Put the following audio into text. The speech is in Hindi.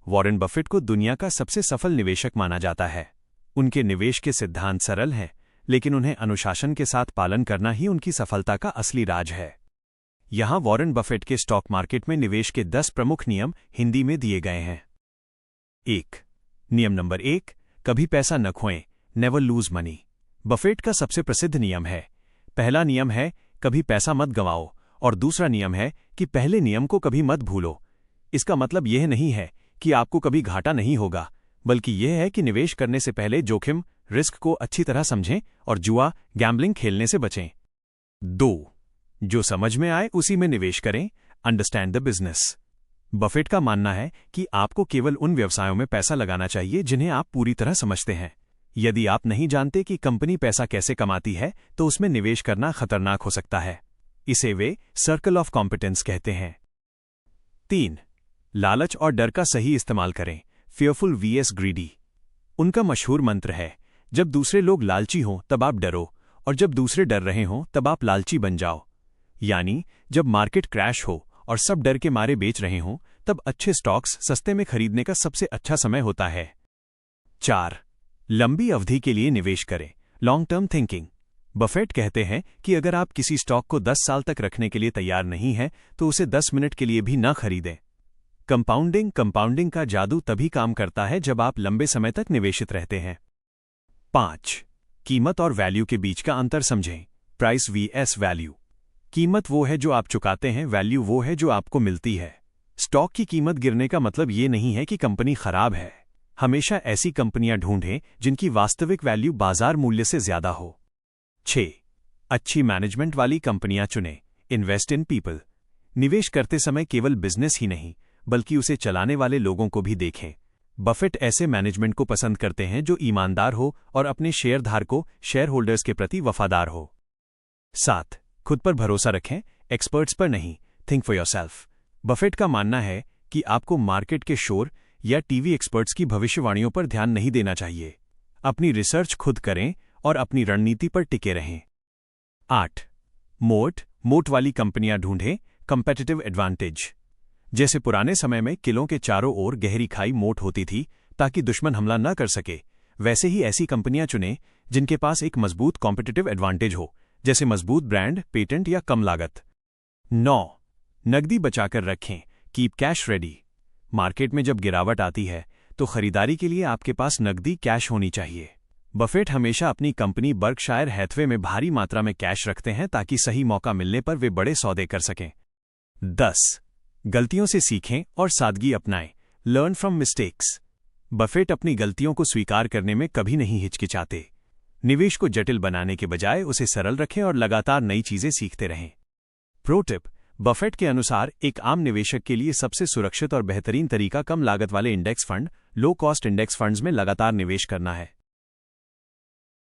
वॉरेन बफेट को दुनिया का सबसे सफल निवेशक माना जाता है। उनके निवेश के सिद्धांत सरल हैं, लेकिन उन्हें अनुशासन के साथ पालन करना ही उनकी सफलता का असली राज है। यहाँ वॉरेन बफेट के स्टॉक मार्केट में निवेश के 10 प्रमुख नियम हिंदी में दिए गए हैं। 1. नियम नंबर 1, कभी पैसा न खोएं, नेवर लूज मनी। बफेट का सबसे प्रसिद्ध नियम है। पहला नियम है कभी पैसा मत गंवाओ और दूसरा नियम है कि पहले नियम को कभी मत भूलो। इसका मतलब यह नहीं है कि आपको कभी घाटा नहीं होगा, बल्कि यह है कि निवेश करने से पहले जोखिम, रिस्क को अच्छी तरह समझें और जुआ, गैम्बलिंग खेलने से बचें। 2. जो समझ में आए उसी में निवेश करें, अंडरस्टैंड द बिजनेस। बफेट का मानना है कि आपको केवल उन व्यवसायों में पैसा लगाना चाहिए जिन्हें आप पूरी तरह समझते हैं। यदि आप नहीं जानते कि कंपनी पैसा कैसे कमाती है, तो उसमें निवेश करना खतरनाक हो सकता है। इसे वे सर्कल ऑफ कॉम्पिटेंस कहते हैं। 3. लालच और डर का सही इस्तेमाल करें, fearful vs greedy। उनका मशहूर मंत्र है, जब दूसरे लोग लालची हों तब आप डरो, और जब दूसरे डर रहे हों तब आप लालची बन जाओ। यानी जब मार्केट क्रैश हो और सब डर के मारे बेच रहे हों, तब अच्छे स्टॉक्स सस्ते में खरीदने का सबसे अच्छा समय होता है। 4. लंबी अवधि के लिए निवेश करें, लॉन्ग टर्म थिंकिंग। बफेट कहते हैं कि अगर आप किसी स्टॉक को 10 साल तक रखने के लिए तैयार नहीं हैं, तो उसे 10 मिनट के लिए भी न खरीदें। कंपाउंडिंग का जादू तभी काम करता है जब आप लंबे समय तक निवेशित रहते हैं। 5. कीमत और वैल्यू के बीच का अंतर समझें, प्राइस vs वैल्यू। कीमत वो है जो आप चुकाते हैं, वैल्यू वो है जो आपको मिलती है। स्टॉक की कीमत गिरने का मतलब ये नहीं है कि कंपनी खराब है। हमेशा ऐसी कंपनियां ढूंढें जिनकी वास्तविक वैल्यू बाजार मूल्य से ज्यादा हो। 6. अच्छी मैनेजमेंट वाली कंपनियां चुनें, इन्वेस्ट इन पीपल। निवेश करते समय केवल बिजनेस ही नहीं, बल्कि उसे चलाने वाले लोगों को भी देखें। बफेट ऐसे मैनेजमेंट को पसंद करते हैं जो ईमानदार हो और अपने शेयरधारकों, शेयर होल्डर्स के प्रति वफादार हो। 7. खुद पर भरोसा रखें, एक्सपर्ट्स पर नहीं, थिंक फॉर योरसेल्फ। बफेट का मानना है कि आपको मार्केट के शोर या टीवी एक्सपर्ट्स की भविष्यवाणियों पर ध्यान नहीं देना चाहिए। अपनी रिसर्च खुद करें और अपनी रणनीति पर टिके रहें। 8. मोट वाली कंपनियां ढूंढें, कंपेटिटिव एडवांटेज। जैसे पुराने समय में किलों के चारों ओर गहरी खाई मोट होती थी ताकि दुश्मन हमला न कर सके, वैसे ही ऐसी कंपनियां चुनें जिनके पास एक मजबूत कॉम्पिटिटिव एडवांटेज हो, जैसे मजबूत ब्रांड, पेटेंट या कम लागत। 9. नकदी बचाकर रखें, कीप कैश रेडी। मार्केट में जब गिरावट आती है तो खरीदारी के लिए आपके पास नकदी कैश होनी चाहिए। बफेट हमेशा अपनी कंपनी बर्कशायर हैथवे में भारी मात्रा में कैश रखते हैं ताकि सही मौका मिलने पर वे बड़े सौदे कर सकें। 10. गलतियों से सीखें और सादगी अपनाएं, लर्न फ्रॉम मिस्टेक्स। बफेट अपनी गलतियों को स्वीकार करने में कभी नहीं हिचकिचाते। निवेश को जटिल बनाने के बजाय उसे सरल रखें और लगातार नई चीजें सीखते रहें। प्रो टिप: बफेट के अनुसार एक आम निवेशक के लिए सबसे सुरक्षित और बेहतरीन तरीका कम लागत वाले index fund, low cost index funds में लगातार निवेश करना है।